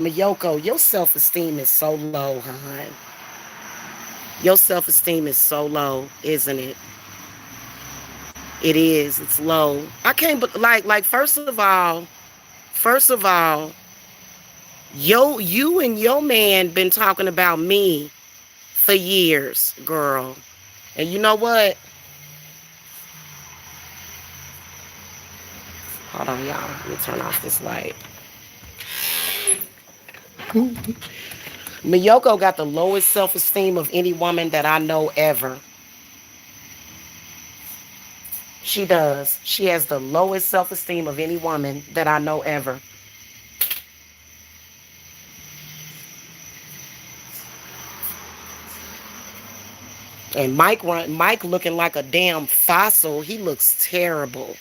Mayoko, your self-esteem is so low, hon. Your self-esteem is so low, isn't it? It is. It's low. I can't, but like, first of all, you and your man been talking about me for years, girl. And you know what? Hold on, y'all. Let me turn off this light. Miyoko got the lowest self-esteem of any woman that I know ever. She does. She has the lowest self-esteem of any woman that I know ever. And Mike looking like a damn fossil. He looks terrible.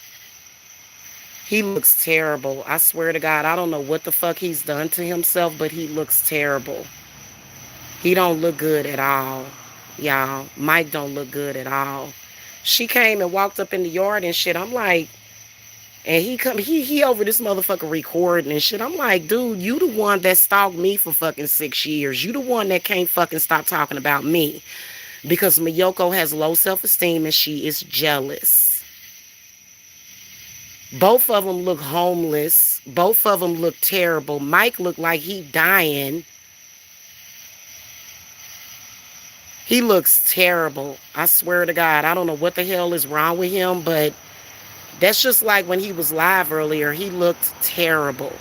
He looks terrible. I swear to God, I don't know what the fuck he's done to himself, but he looks terrible. He don't look good at all. Y'all, Mike don't look good at all. She came and walked up in the yard and shit. I'm like, and he over this motherfucker recording and shit. I'm like, dude, you the one that stalked me for fucking 6 years. You the one that can't fucking stop talking about me. Because Miyoko has low self-esteem and she is jealous. Both of them look homeless. Both of them look terrible. Mike looked like he dying. He looks terrible. I swear to God. I don't know what the hell is wrong with him, but that's just like when he was live earlier. He looked terrible.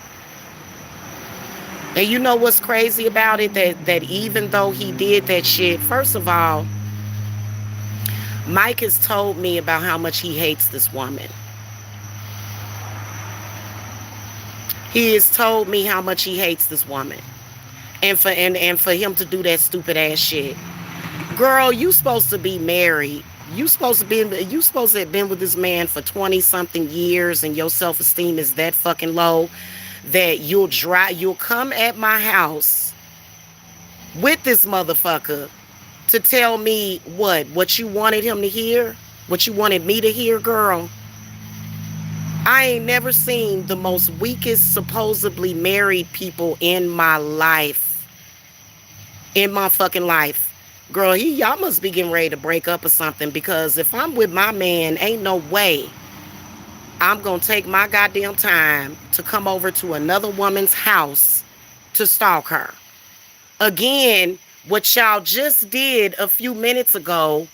And you know what's crazy about it? That even though he did that shit, first of all, Mike has told me about how much he hates this woman. He has told me how much he hates this woman. And for him to do that stupid ass shit. Girl, you supposed to be married. You supposed to have been with this man for 20 something years and your self-esteem is that fucking low that you'll come at my house with this motherfucker to tell me what you wanted him to hear? What you wanted me to hear, girl? I ain't never seen the most weakest supposedly married people in my life. In my fucking life. Girl, y'all must be getting ready to break up or something, because if I'm with my man, ain't no way I'm gonna take my goddamn time to come over to another woman's house to stalk her. Again, what y'all just did a few minutes ago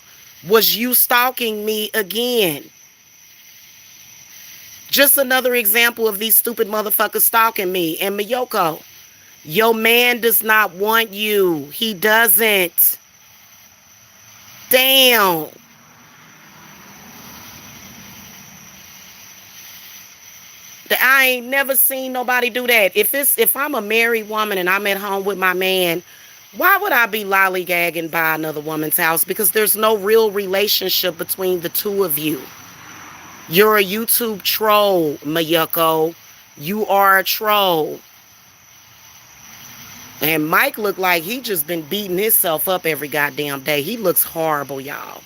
was you stalking me again. Just another example of these stupid motherfuckers stalking me. And Miyoko, your man does not want you. He doesn't. Damn. I ain't never seen nobody do that. If I'm a married woman and I'm at home with my man, why would I be lollygagging by another woman's house? Because there's no real relationship between the two of you. You're a YouTube troll, Mayuko. You are a troll. And Mike looked like he just been beating himself up every goddamn day. He looks horrible, y'all.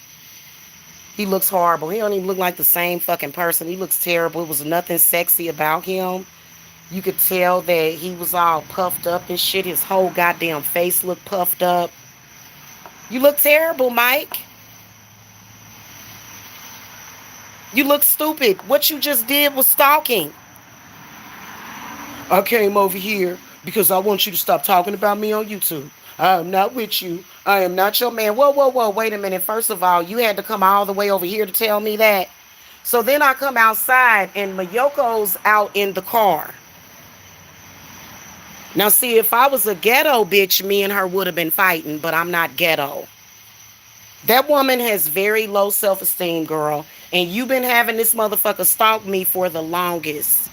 He looks horrible. He don't even look like the same fucking person. He looks terrible. It was nothing sexy about him. You could tell that he was all puffed up and shit. His whole goddamn face looked puffed up. You look terrible, Mike. You look stupid. What you just did was stalking. I came over here because I want you to stop talking about me on YouTube. I am not with you. I am not your man. Whoa, whoa, whoa. Wait a minute. First of all, you had to come all the way over here to tell me that. So then I come outside and Mayoko's out in the car. Now, see, if I was a ghetto bitch, me and her would have been fighting, but I'm not ghetto. That woman has very low self-esteem, girl. And you've been having this motherfucker stalk me for the longest.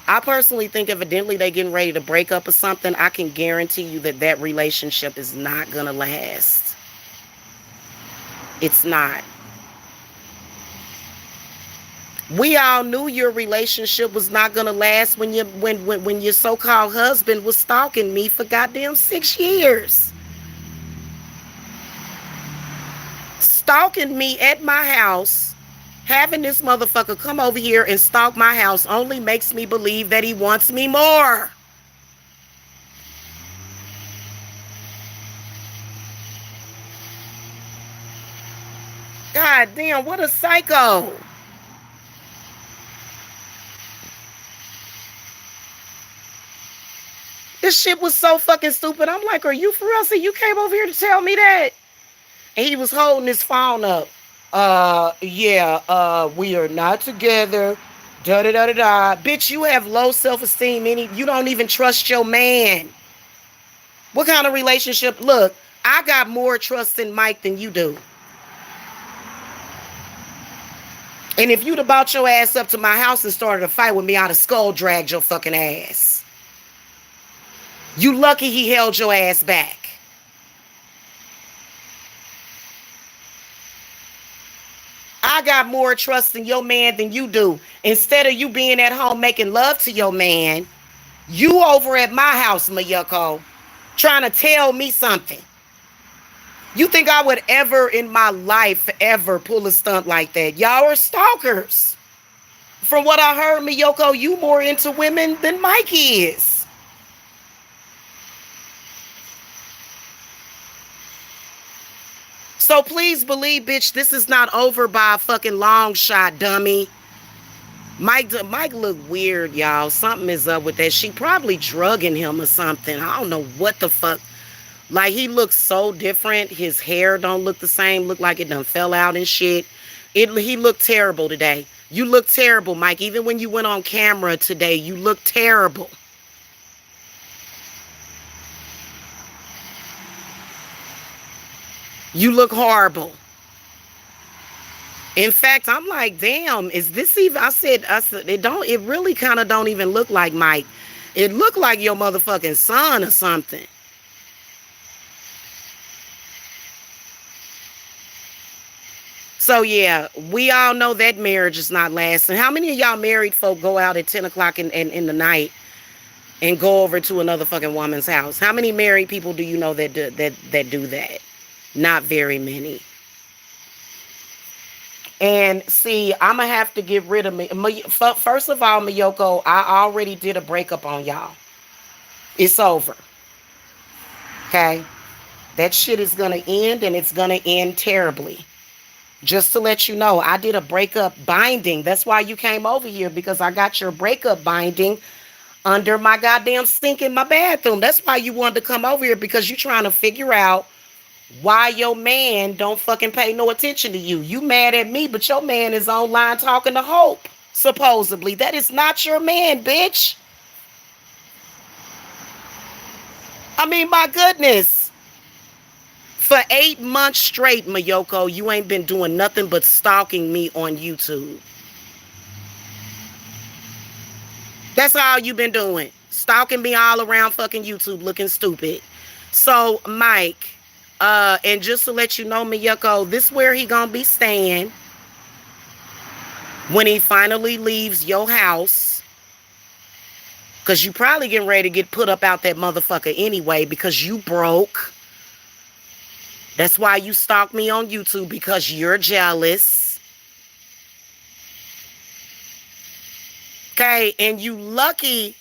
I personally think evidently they getting ready to break up or something. I can guarantee you that relationship is not going to last. It's not. We all knew your relationship was not going to last when your so-called husband was stalking me for goddamn 6 years. Stalking me at my house, having this motherfucker come over here and stalk my house only makes me believe that he wants me more. God damn, what a psycho. This shit was so fucking stupid. I'm like, are you for real? See, you came over here to tell me that? And he was holding his phone up. Yeah, we are not together. Da da da da da. Bitch, you have low self-esteem. You don't even trust your man. What kind of relationship? Look, I got more trust in Mike than you do. And if you'd have brought your ass up to my house and started a fight with me, I'd have skull dragged your fucking ass. You lucky he held your ass back. I got more trust in your man than you do. Instead of you being at home making love to your man, you over at my house, Mayuko, trying to tell me something. You think I would ever in my life ever pull a stunt like that? Y'all are stalkers. From what I heard, Miyoko, you more into women than Mike is. So please believe, bitch, this is not over by a fucking long shot, dummy. Mike look weird, y'all. Something is up with that. She probably drugging him or something. I don't know what the fuck. Like, he looks so different. His hair don't look the same. Look like it done fell out and shit. He looked terrible today. You look terrible, Mike. Even when you went on camera today, you look terrible. You look horrible. In fact, I'm like, damn, is this even, I said, it really kind of don't even look like Mike. It looked like your motherfucking son or something. So yeah, we all know that marriage is not lasting. How many of y'all married folk go out at 10 o'clock in the night and go over to another fucking woman's house? How many married people do you know that do that? Not very many. And see, I'm going to have to get rid of me. First of all, Miyoko, I already did a breakup on y'all. It's over. Okay? That shit is going to end, and it's going to end terribly. Just to let you know, I did a breakup binding. That's why you came over here, because I got your breakup binding under my goddamn sink in my bathroom. That's why you wanted to come over here, because you're trying to figure out why your man don't fucking pay no attention to you. You mad at me, but your man is online talking to Hope, supposedly. That is not your man, bitch. I mean, my goodness. For 8 months straight, Mayoko, you ain't been doing nothing but stalking me on YouTube. That's all you been doing. Stalking me all around fucking YouTube looking stupid. So, Mike, and just to let you know, Miyako, this where he gonna be staying when he finally leaves your house. Because you probably getting ready to get put up out that motherfucker anyway, because you broke. That's why you stalk me on YouTube, because you're jealous. Okay, and you lucky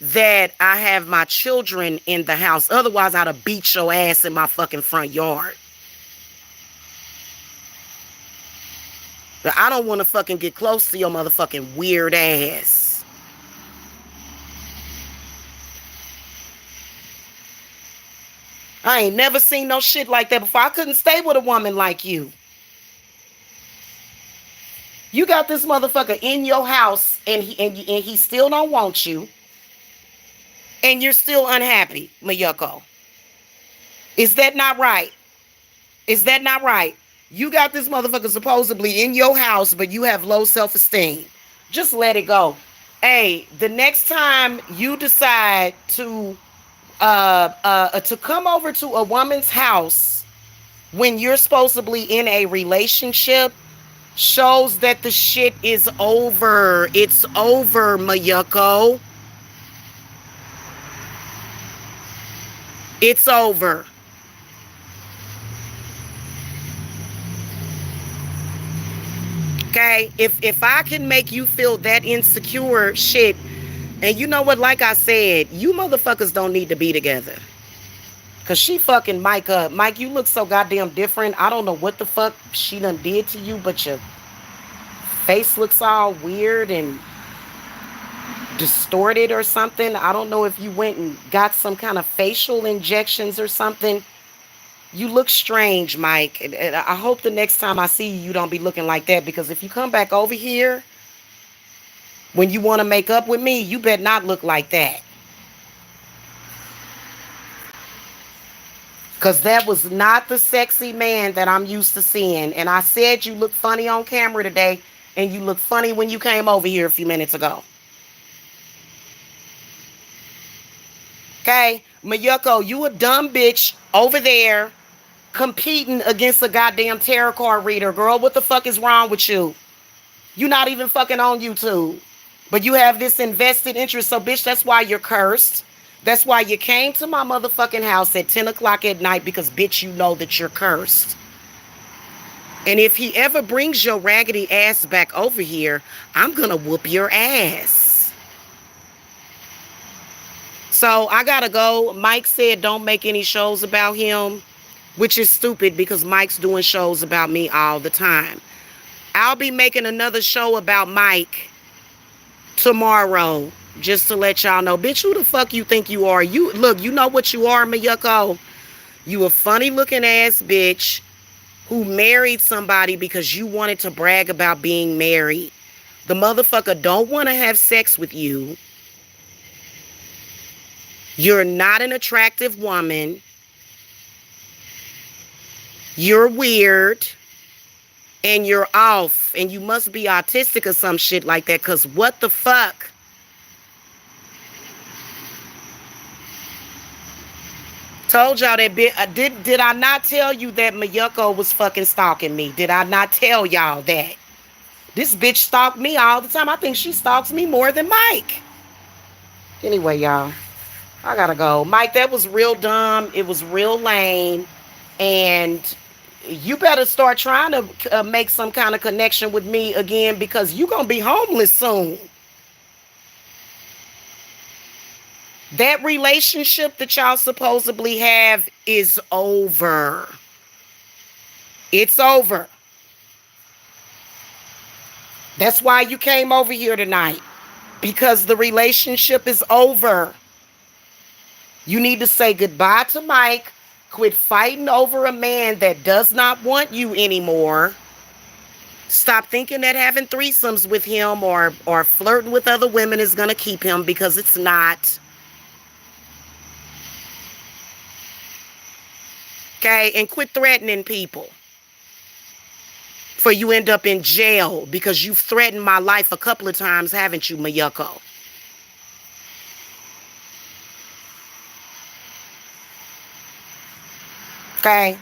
that I have my children in the house. Otherwise, I'd have beat your ass in my fucking front yard. But I don't want to fucking get close to your motherfucking weird ass. I ain't never seen no shit like that before. I couldn't stay with a woman like you. You got this motherfucker in your house, and he still don't want you. And you're still unhappy, Mayuko. Is that not right? Is that not right? You got this motherfucker supposedly in your house, but you have low self-esteem. Just let it go. Hey, the next time you decide to come over to a woman's house when you're supposedly in a relationship, shows that the shit is over. It's over, Mayuko. It's over. Okay? If I can make you feel that insecure, shit, and you know what, like I said, you motherfuckers don't need to be together. Cause she fucking Mike up. Mike, you look so goddamn different. I don't know what the fuck she done did to you, but your face looks all weird and distorted or something. I don't know if you went and got some kind of facial injections or something. You look strange, Mike. And I hope the next time I see you, you don't be looking like that. Because if you come back over here when you want to make up with me, you better not look like that. Because that was not the sexy man that I'm used to seeing. And I said you look funny on camera today. And you look funny when you came over here a few minutes ago. Okay? Mayuko, you a dumb bitch over there competing against a goddamn tarot card reader. Girl, what the fuck is wrong with you? You not even fucking on YouTube. But you have this invested interest. So, bitch, that's why you're cursed. That's why you came to my motherfucking house at 10 o'clock at night because, bitch, you know that you're cursed. And if he ever brings your raggedy ass back over here, I'm going to whoop your ass. So I got to go. Mike said don't make any shows about him, which is stupid because Mike's doing shows about me all the time. I'll be making another show about Mike tomorrow, just to let y'all know. Bitch, who the fuck you think you are? You look, you know what you are, Mayuko? You a funny looking ass bitch who married somebody because you wanted to brag about being married. The motherfucker don't want to have sex with you. You're not an attractive woman. You're weird. And you're off. And you must be autistic or some shit like that. Because what the fuck? Told y'all that bit. Did I not tell you that Mayuko was fucking stalking me? Did I not tell y'all that? This bitch stalked me all the time. I think she stalks me more than Mike. Anyway, y'all, I gotta go. Mike, that was real dumb. It was real lame. And you better start trying to make some kind of connection with me again because you gonna be homeless soon. That relationship that y'all supposedly have is over. It's over. That's why you came over here tonight. Because the relationship is over. You need to say goodbye to Mike. Quit fighting over a man that does not want you anymore. Stop thinking that having threesomes with him or flirting with other women is going to keep him, because it's not. Okay? And quit threatening people. For you end up in jail because you've threatened my life a couple of times, haven't you, Mayuko? Okay?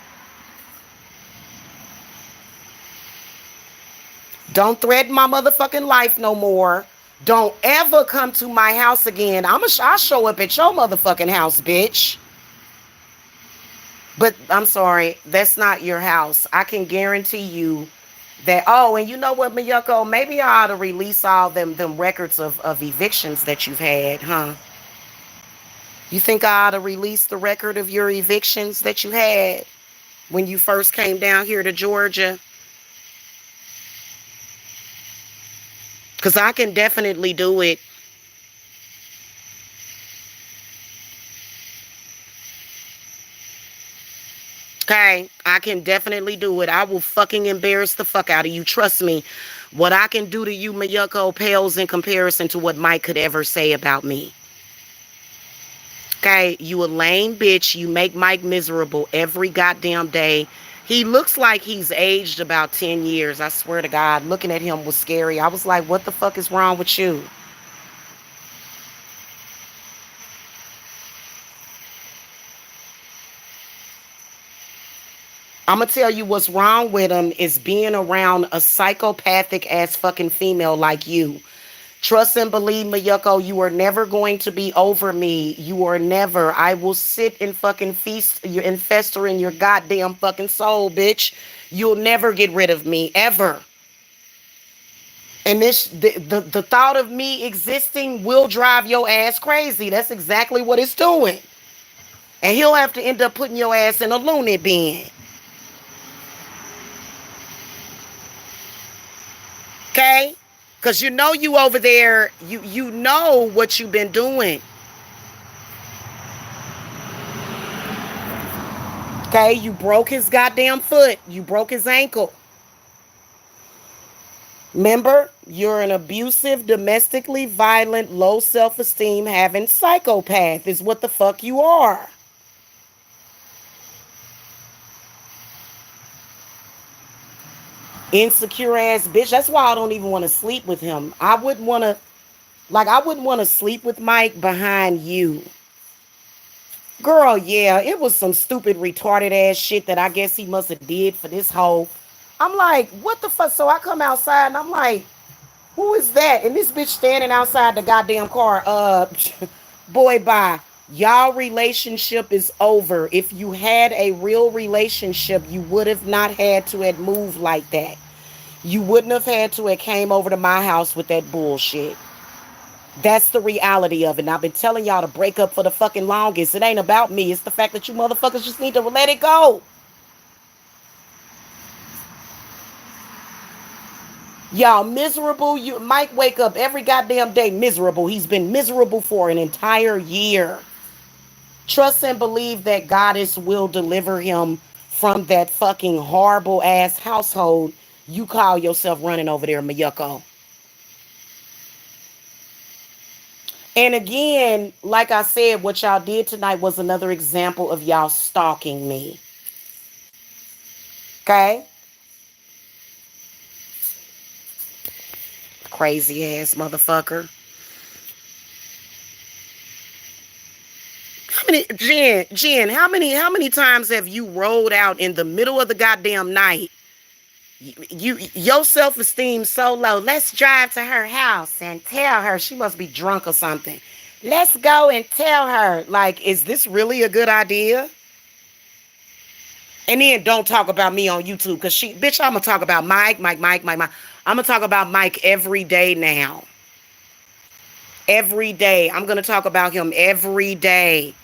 Don't threaten my motherfucking life no more. Don't ever come to my house again. I'll show up at your motherfucking house, bitch. But I'm sorry, that's not your house. I can guarantee you that. Oh, and you know what, Mayuko? Maybe I ought to release all them records of evictions that you've had, huh? You think I ought to release the record of your evictions that you had when you first came down here to Georgia? Because I can definitely do it. Okay, I can definitely do it. I will fucking embarrass the fuck out of you. Trust me. What I can do to you, Mayuko, pales in comparison to what Mike could ever say about me. Okay, you a lame bitch. You make Mike miserable every goddamn day. He looks like he's aged about 10 years. I swear to God, looking at him was scary. I was like, what the fuck is wrong with you? I'm going to tell you what's wrong with him is being around a psychopathic ass fucking female like you. Trust and believe, Mayuko, you are never going to be over me. You are never. I will sit and fucking feast and fester in your goddamn fucking soul, bitch. You'll never get rid of me, ever. And the thought of me existing will drive your ass crazy. That's exactly what it's doing. And he'll have to end up putting your ass in a loony bin. Okay? Because you know you over there, you know what you've been doing. Okay? You broke his goddamn foot. You broke his ankle. Remember, you're an abusive, domestically violent, low self-esteem having psychopath is what the fuck you are. Insecure ass bitch. That's why I don't even want to sleep with him. I wouldn't want to sleep with Mike behind you. Girl, yeah, it was some stupid retarded ass shit that I guess he must have did for this hoe. I'm like, what the fuck? So I come outside and I'm like, who is that? And this bitch standing outside the goddamn car. Boy, bye. Y'all relationship is over. If you had a real relationship, you would have not had to have moved like that. You wouldn't have had to have came over to my house with that bullshit. That's the reality of it. And I've been telling y'all to break up for the fucking longest. It ain't about me. It's the fact that you motherfuckers just need to let it go. Y'all miserable. You Mike wake up every goddamn day miserable. He's been miserable for an entire year. Trust and believe that Goddess will deliver him from that fucking horrible ass household you call yourself running over there, Miyako. And again, like I said, what y'all did tonight was another example of y'all stalking me. Okay? Crazy ass motherfucker. How many times have you rolled out in the middle of the goddamn night? Your self-esteem so low. Let's drive to her house and tell her. She must be drunk or something. Let's go and tell her. Like, is this really a good idea? And then don't talk about me on YouTube. Because bitch, I'm going to talk about Mike. I'm going to talk about Mike every day now. Every day. I'm going to talk about him every day.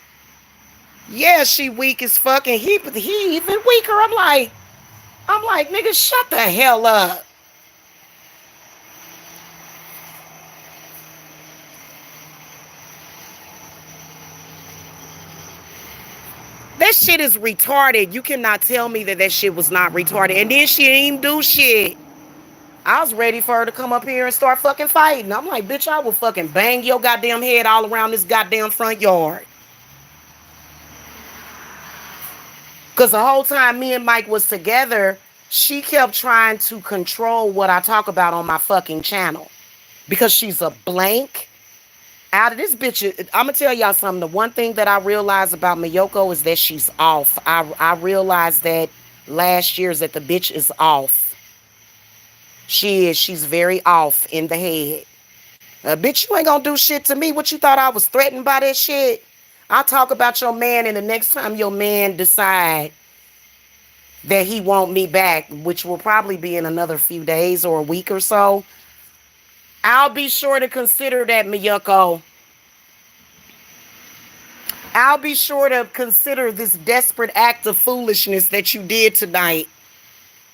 Yeah, she weak as fuck. And he even weaker. I'm like, nigga, shut the hell up. That shit is retarded. You cannot tell me that shit was not retarded. And then she didn't even do shit. I was ready for her to come up here and start fucking fighting. I'm like, bitch, I will fucking bang your goddamn head all around this goddamn front yard. Because the whole time me and Mike was together, she kept trying to control what I talk about on my fucking channel. Because she's a blank. Out of this bitch, I'm going to tell y'all something. The one thing that I realized about Miyoko is that she's off. I realized that last year is that the bitch is off. She is. She's very off in the head. Bitch, you ain't going to do shit to me. What you thought I was threatened by that shit? I'll talk about your man, and the next time your man decide that he want me back, which will probably be in another few days or a week or so, I'll be sure to consider that, Miyako. I'll be sure to consider this desperate act of foolishness that you did tonight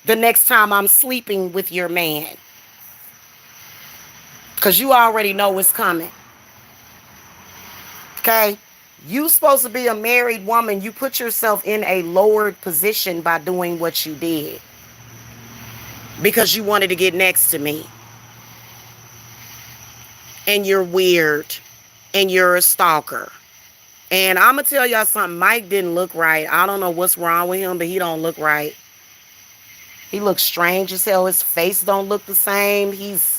the next time I'm sleeping with your man. Because you already know what's coming. Okay? You supposed to be a married woman. You put yourself in a lowered position by doing what you did. Because you wanted to get next to me. And you're weird. And you're a stalker. And I'm going to tell y'all something. Mike didn't look right. I don't know what's wrong with him, but he don't look right. He looks strange as hell. His face don't look the same. He's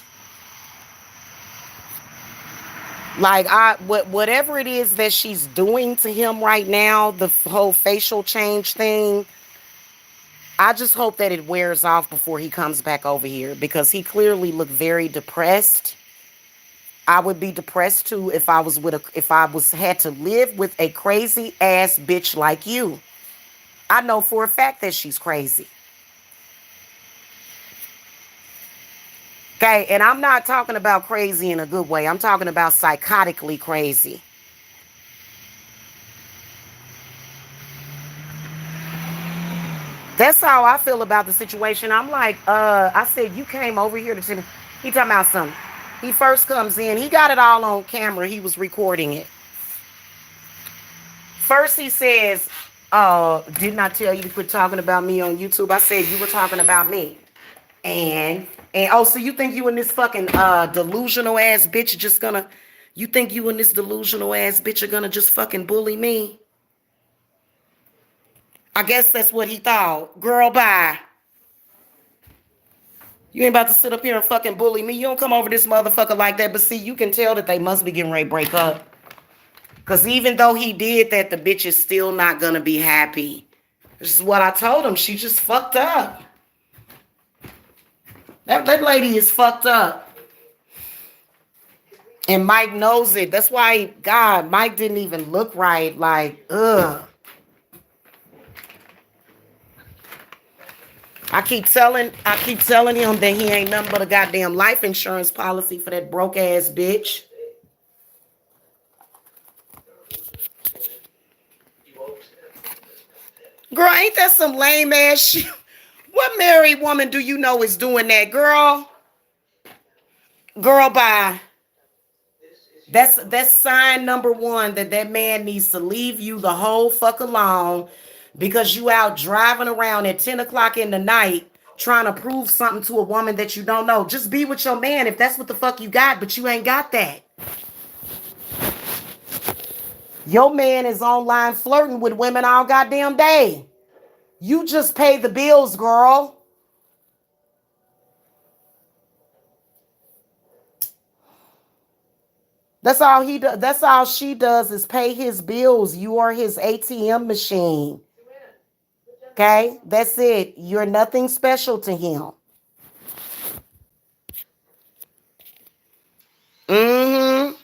like, whatever it is that she's doing to him right now, the whole facial change thing, I just hope that it wears off before he comes back over here, because he clearly looked very depressed. I would be depressed too if I had to live with a crazy ass bitch like you. I know for a fact that she's crazy. Okay, and I'm not talking about crazy in a good way. I'm talking about psychotically crazy. That's how I feel about the situation. I'm like, I said, you came over here to tell me. He talking about something. He first comes in. He got it all on camera. He was recording it. First he says, didn't I tell you to quit talking about me on YouTube? I said, you were talking about me. And oh, so you think you and this fucking delusional ass bitch just gonna, you think you and this delusional ass bitch are gonna just fucking bully me? I guess that's what he thought. Girl, bye. You ain't about to sit up here and fucking bully me. You don't come over this motherfucker like that. But see, you can tell that they must be getting ready to break up. Because even though he did that, the bitch is still not going to be happy. This is what I told him. She just fucked up. That lady is fucked up. And Mike knows it. That's why, God, Mike didn't even look right. Like, ugh. I keep telling him that he ain't nothing but a goddamn life insurance policy for that broke ass bitch. Girl, ain't that some lame ass shit? What married woman do you know is doing that, girl? Girl, bye. That's sign number one that man needs to leave you the whole fuck alone because you out driving around at 10 o'clock in the night trying to prove something to a woman that you don't know. Just be with your man if that's what the fuck you got, but you ain't got that. Your man is online flirting with women all goddamn day. You just pay the bills, girl. That's all he does. That's all she does is pay his bills. You are his ATM machine. Okay? That's it. You're nothing special to him. Mm-hmm.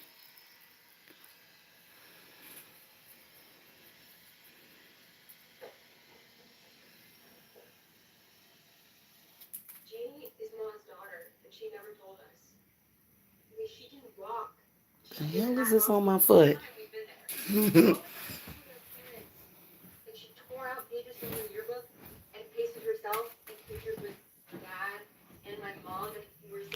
The hell is this on my foot?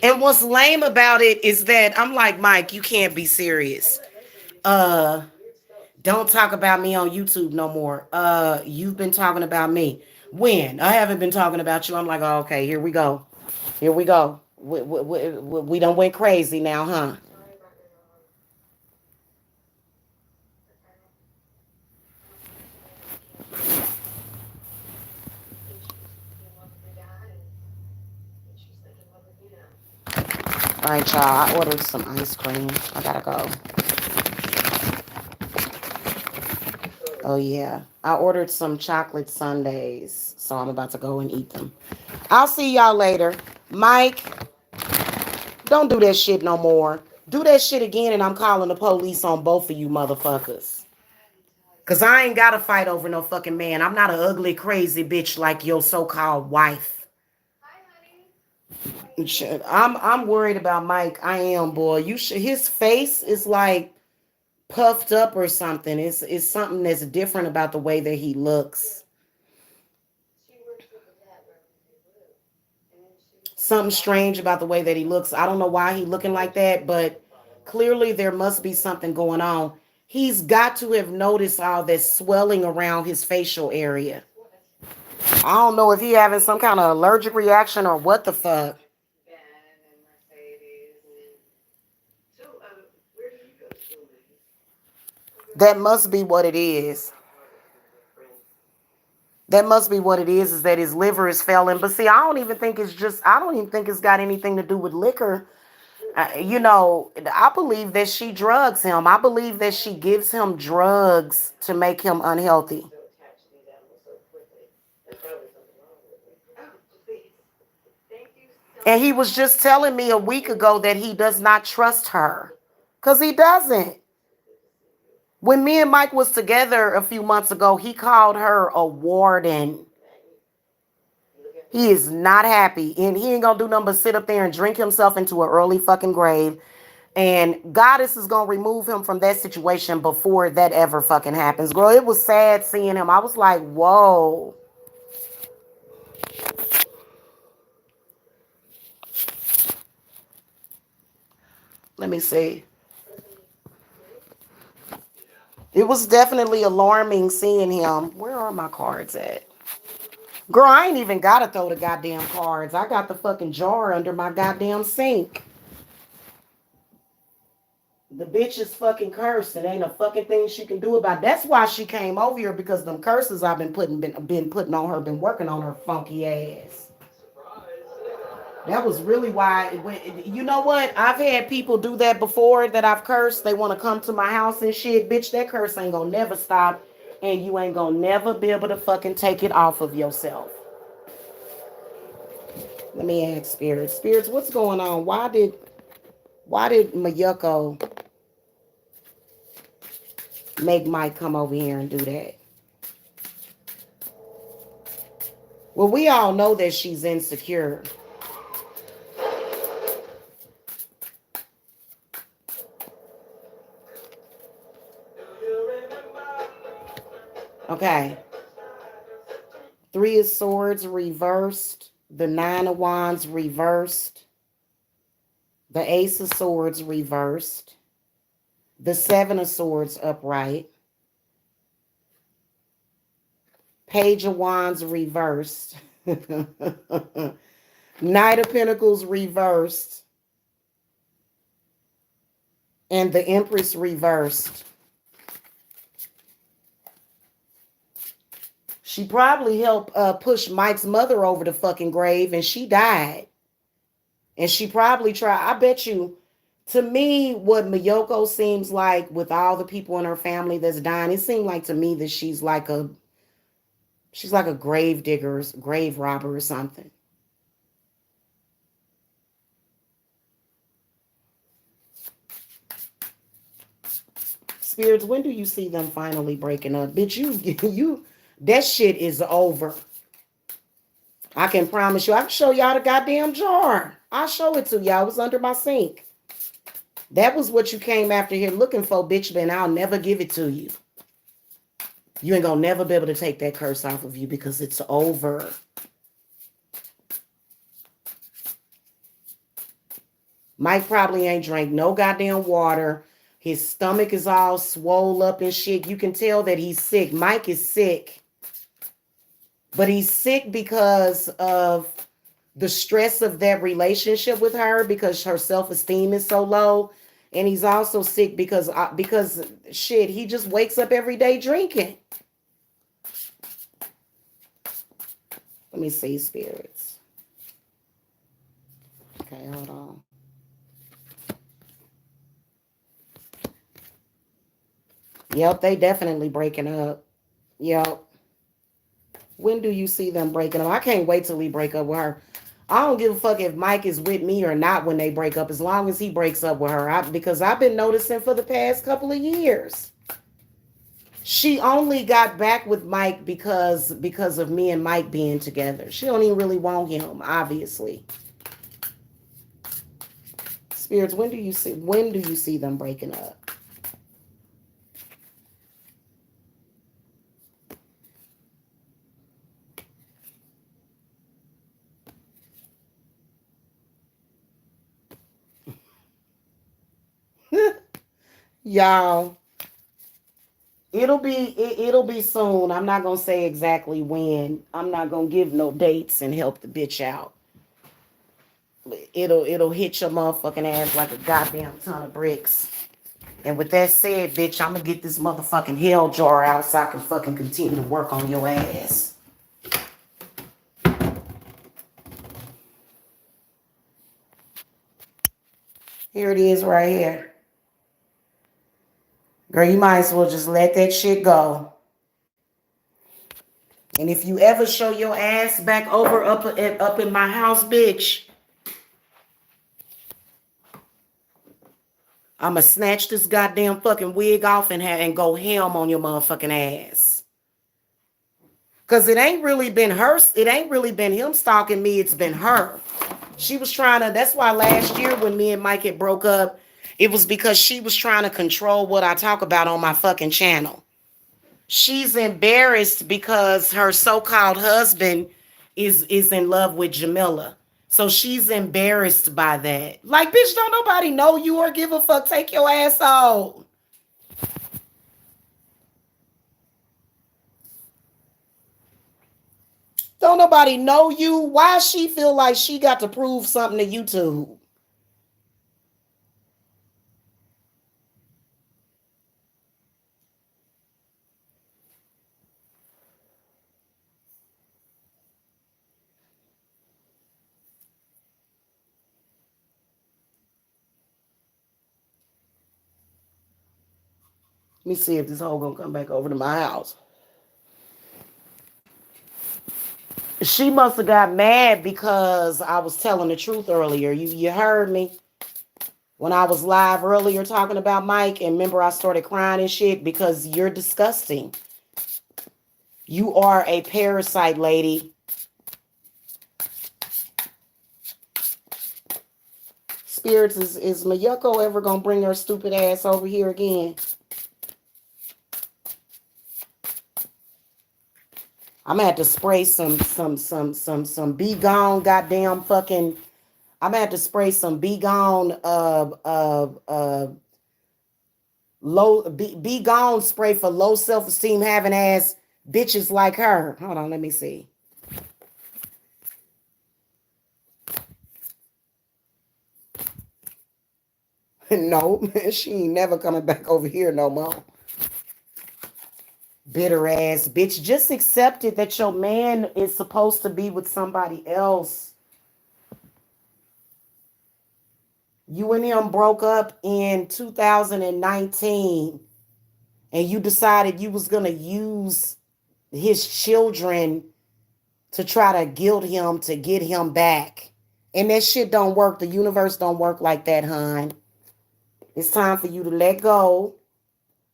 And what's lame about it is that I'm like, Mike, you can't be serious. Uh, don't talk about me on YouTube no more. You've been talking about me. When? I haven't been talking about you. I'm like, oh, okay, here we go. Here we go. We done went crazy now, huh? All right, y'all. I ordered some ice cream. I gotta go. Oh, yeah. I ordered some chocolate sundaes, so I'm about to go and eat them. I'll see y'all later. Mike, don't do that shit no more. Do that shit again, and I'm calling the police on both of you motherfuckers. Because I ain't got to fight over no fucking man. I'm not an ugly, crazy bitch like your so-called wife. Shit, I'm worried about Mike. I am, boy. His face is like puffed up or something. It's something that's different about the way that he looks. Something strange about the way that he looks. I don't know why he looking like that, but clearly there must be something going on. He's got to have noticed all that swelling around his facial area. I don't know if he having some kind of allergic reaction or what the fuck. That must be what it is. That must be what it is that his liver is failing. But see, I don't even think it's got anything to do with liquor. I believe that she drugs him. I believe that she gives him drugs to make him unhealthy. And he was just telling me a week ago that he does not trust her. Because he doesn't. When me and Mike was together a few months ago, he called her a warden. He is not happy. And he ain't gonna do nothing but sit up there and drink himself into an early fucking grave. And Goddess is gonna remove him from that situation before that ever fucking happens. Girl, it was sad seeing him. I was like, whoa. Let me see. It was definitely alarming seeing him. Where are my cards at? Girl, I ain't even gotta throw the goddamn cards. I got the fucking jar under my goddamn sink. The bitch is fucking cursed. It ain't a fucking thing she can do about it. That's why she came over here, because them curses I've been putting on her, been working on her funky ass. That was really why. You know what? I've had people do that before that I've cursed. They want to come to my house and shit. Bitch, that curse ain't gonna never stop. And you ain't gonna never be able to fucking take it off of yourself. Let me ask spirits. Spirits, what's going on? Why did Mayuko make Mike come over here and do that? Well, we all know that she's insecure. Okay. Three of Swords reversed. The Nine of Wands reversed. The Ace of Swords reversed. The Seven of Swords upright. Page of Wands reversed. Knight of Pentacles reversed. And the Empress reversed. She probably helped push Mike's mother over the fucking grave, and she died. And she probably tried. I bet you, to me, what Mayuko seems like with all the people in her family that's dying, it seemed like to me that she's like a grave digger, grave robber or something. Spirits, when do you see them finally breaking up? Bitch, you that shit is over. I can promise you. I can show y'all the goddamn jar. I'll show it to y'all. It was under my sink. That was what you came after here looking for, bitch, and I'll never give it to you. You ain't gonna never be able to take that curse off of you because it's over. Mike probably ain't drank no goddamn water. His stomach is all swole up and shit. You can tell that he's sick. Mike is sick. But he's sick because of the stress of that relationship with her, because her self-esteem is so low. And he's also sick because shit, he just wakes up every day drinking. Let me see, spirits. Okay, hold on. Yep, they definitely breaking up. Yep. When do you see them breaking up? I can't wait till he break up with her. I don't give a fuck if Mike is with me or not when they break up, as long as he breaks up with her. Because I've been noticing for the past couple of years. She only got back with Mike because of me and Mike being together. She don't even really want him, obviously. Spirits, when do you see them breaking up? Y'all, it'll be soon. I'm not gonna say exactly when. I'm not gonna give no dates and help the bitch out. It'll hit your motherfucking ass like a goddamn ton of bricks. And with that said, bitch, I'm gonna get this motherfucking hell jar out so I can fucking continue to work on your ass. Here it is right here. Girl, you might as well just let that shit go. And if you ever show your ass back over up in my house, bitch, I'ma snatch this goddamn fucking wig off and go ham on your motherfucking ass. Cause it ain't really been her. It ain't really been him stalking me. It's been her. She was trying to. That's why last year when me and Mike had broke up, it was because she was trying to control what I talk about on my fucking channel. She's embarrassed because her so-called husband is in love with Jamila. So she's embarrassed by that. Like, bitch, don't nobody know you or give a fuck. Take your ass out. Don't nobody know you. Why she feel like she got to prove something to YouTube? Let me see if this hoe gonna come back over to my house. She must have got mad because I was telling the truth earlier. You heard me when I was live earlier talking about Mike, and remember I started crying and shit because you're disgusting. You are a parasite, lady. Spirits, is Mayuko ever gonna bring her stupid ass over here again? I'm gonna have to spray some be gone goddamn fucking. I'm gonna have to spray some be gone low be gone spray for low self-esteem having ass bitches like her. Hold on, let me see. No, she ain't never coming back over here no more. Bitter ass bitch. Just accept it that your man is supposed to be with somebody else. You and him broke up in 2019 and you decided you was going to use his children to try to guilt him to get him back. And that shit don't work. The universe don't work like that, hon. It's time for you to let go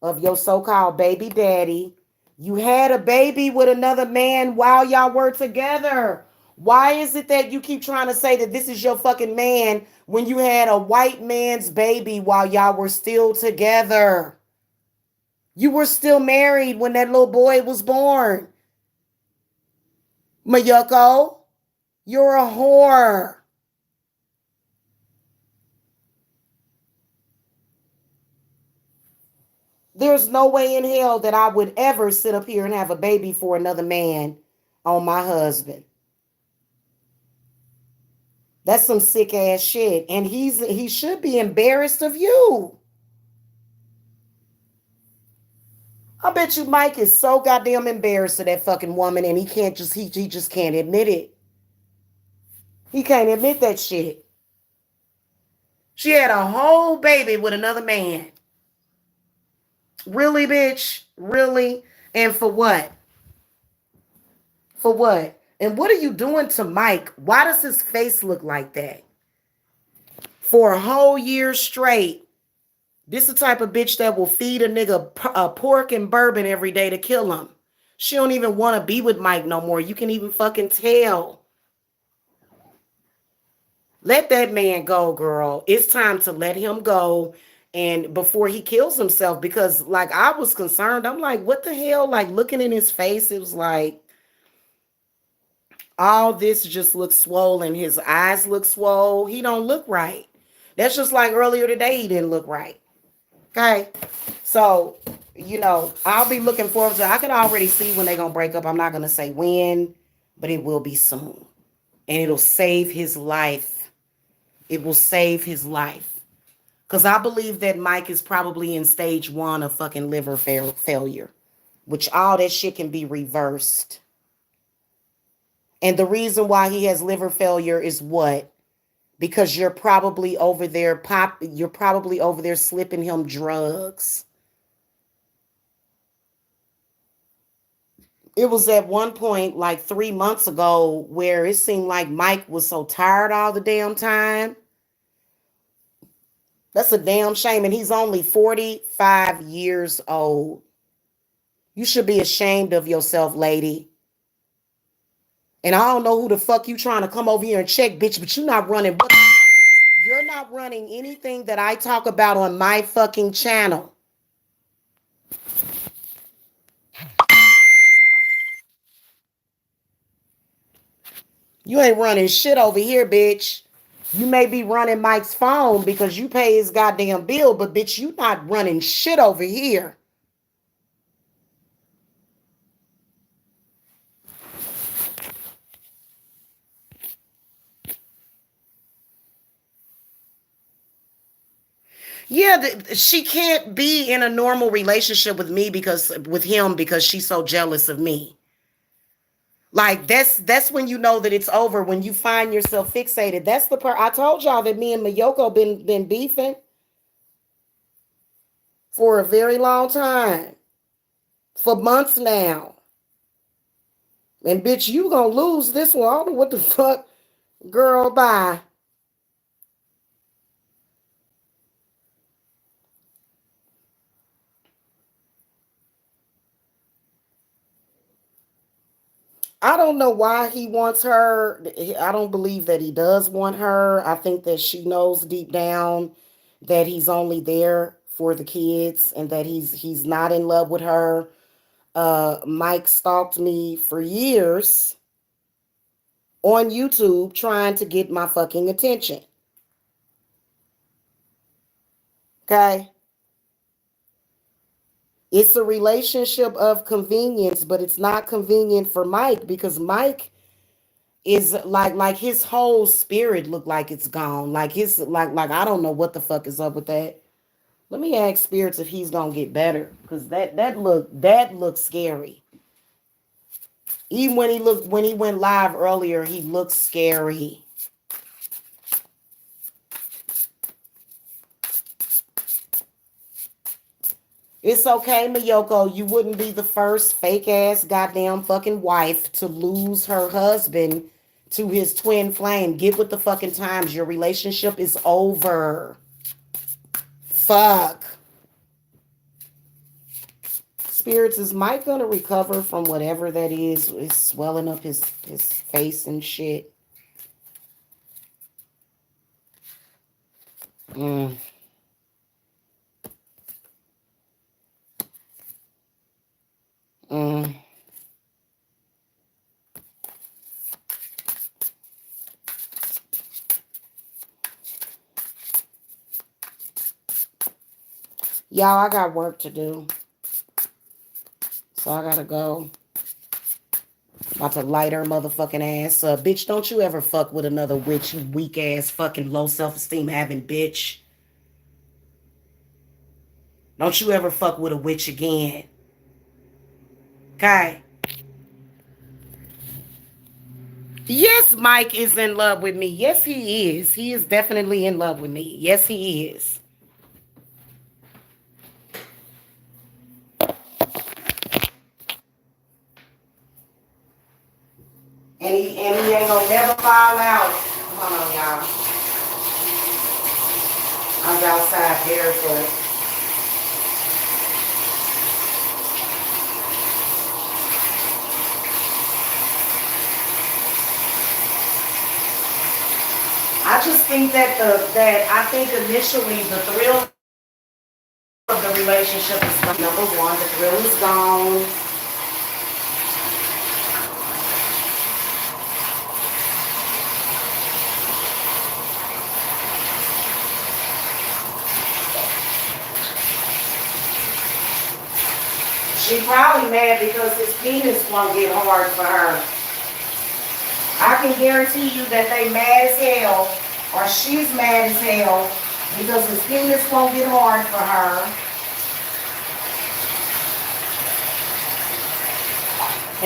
of your so-called baby daddy. You had a baby with another man while y'all were together. Why is it that you keep trying to say that this is your fucking man when you had a white man's baby while y'all were still together? You were still married when that little boy was born. Mayuko, you're a whore. There's no way in hell that I would ever sit up here and have a baby for another man on my husband. That's some sick ass shit. And he should be embarrassed of you. I bet you Mike is so goddamn embarrassed of that fucking woman and he just can't admit it. He can't admit that shit. She had a whole baby with another man. Really, bitch? Really? And for what? For what? And what are you doing to Mike? Why does his face look like that? For a whole year straight. This the type of bitch that will feed a nigga pork and bourbon every day to kill him. She don't even want to be with Mike no more. You can even fucking tell. Let that man go, girl. It's time to let him go. And before he kills himself, because like I was concerned, I'm like, what the hell? Like looking in his face, it was like all this just looks swollen. His eyes look swole. He don't look right. That's just like earlier today, he didn't look right. Okay. So, I'll be looking forward to, I can already see when they're going to break up. I'm not going to say when, but it will be soon. And it'll save his life. It will save his life. Because I believe that Mike is probably in stage 1 of fucking liver failure, which all that shit can be reversed. And the reason why he has liver failure is what? Because you're probably over there slipping him drugs. It was at one point like 3 months ago where it seemed like Mike was so tired all the damn time. That's a damn shame. And he's only 45 years old. You should be ashamed of yourself, lady. And I don't know who the fuck you trying to come over here and check, bitch, but you're not running. You're not running anything that I talk about on my fucking channel. You ain't running shit over here, bitch. You may be running Mike's phone because you pay his goddamn bill, but bitch, you not running shit over here. Yeah, she can't be in a normal relationship with me because with him because she's so jealous of me. Like that's when you know that it's over when you find yourself fixated. That's the part I told y'all that me and Mayoko been beefing for a very long time, for months now. And bitch, you gonna lose this one. I don't know what the fuck, girl. Bye. I don't know why he wants her. I don't believe that he does want her. I think that she knows deep down that he's only there for the kids and that he's not in love with her. Mike stalked me for years on YouTube trying to get my fucking attention. Okay? It's a relationship of convenience, but it's not convenient for Mike because Mike is like his whole spirit look like it's gone. Like his like I don't know what the fuck is up with that. Let me ask spirits if he's gonna get better because that looks scary. Even when he went live earlier, he looked scary. It's okay, Miyoko. You wouldn't be the first fake ass goddamn fucking wife to lose her husband to his twin flame. Get with the fucking times. Your relationship is over. Fuck. Spirits, is Mike gonna recover from whatever that is? It's swelling up his face and shit. Mm, mm. Y'all, I got work to do. So I gotta go. About to light her motherfucking ass up. Bitch, don't you ever fuck with another witch, you weak ass fucking low self-esteem having bitch. Don't you ever fuck with a witch again. Okay? Yes, Mike is in love with me. Yes, he is. He is definitely in love with me. Yes, he is. And he ain't gonna never fall out. Hold on, y'all. I was outside barefoot. I just think that I think initially the thrill of the relationship is gone. Number one, the thrill is gone. She probably mad because his penis won't get hard for her. I can guarantee you that they mad as hell, or she's mad as hell because his penis won't get hard for her.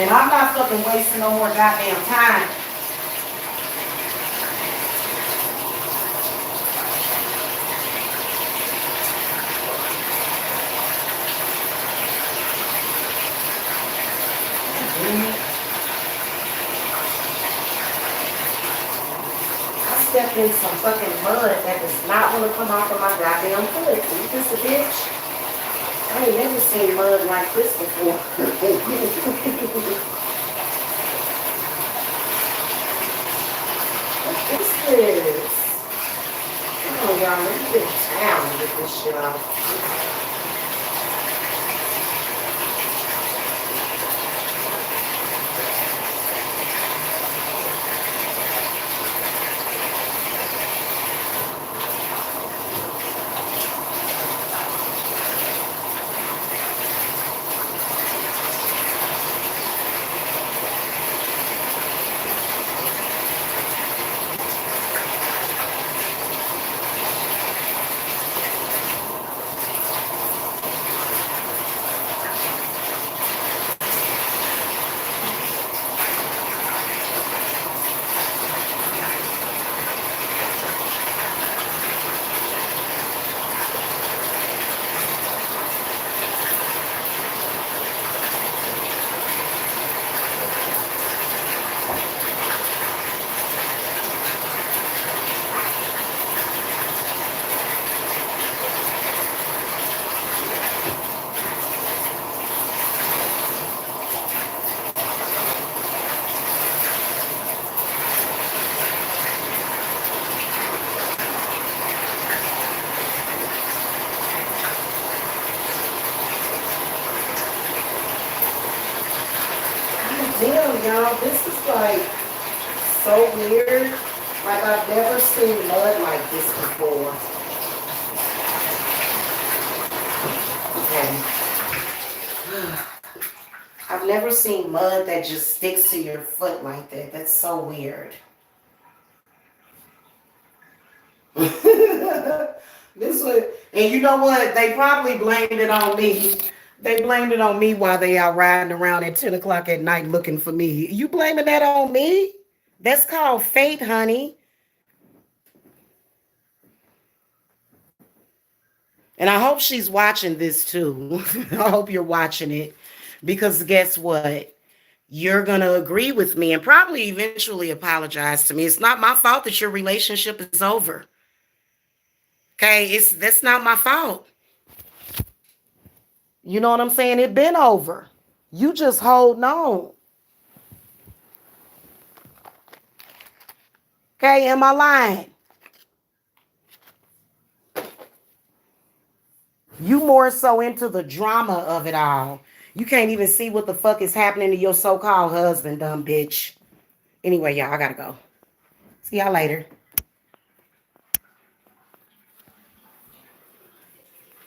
And I'm not fucking wasting no more goddamn time. I stepped in some fucking mud that does not want to come off of my goddamn foot. Ain't this a bitch? I ain't never seen mud like this before. What is this? Come on, y'all. Let me get in town and get this shit off. Damn, y'all, this is like so weird. Like I've never seen mud like this before. Okay. I've never seen mud that just sticks to your foot like that. That's so weird. This was, and you know what? They probably blamed it on me. They blamed it on me while they out riding around at 10 o'clock at night looking for me. You blaming that on me? That's called fate, honey. And I hope she's watching this too. I hope you're watching it because guess what? You're going to agree with me and probably eventually apologize to me. It's not my fault that your relationship is over. Okay, that's not my fault. You know what I'm saying? It been over. You just holding on. Okay, am I lying? You more so into the drama of it all. You can't even see what the fuck is happening to your so-called husband, dumb bitch. Anyway, y'all, I gotta go. See y'all later.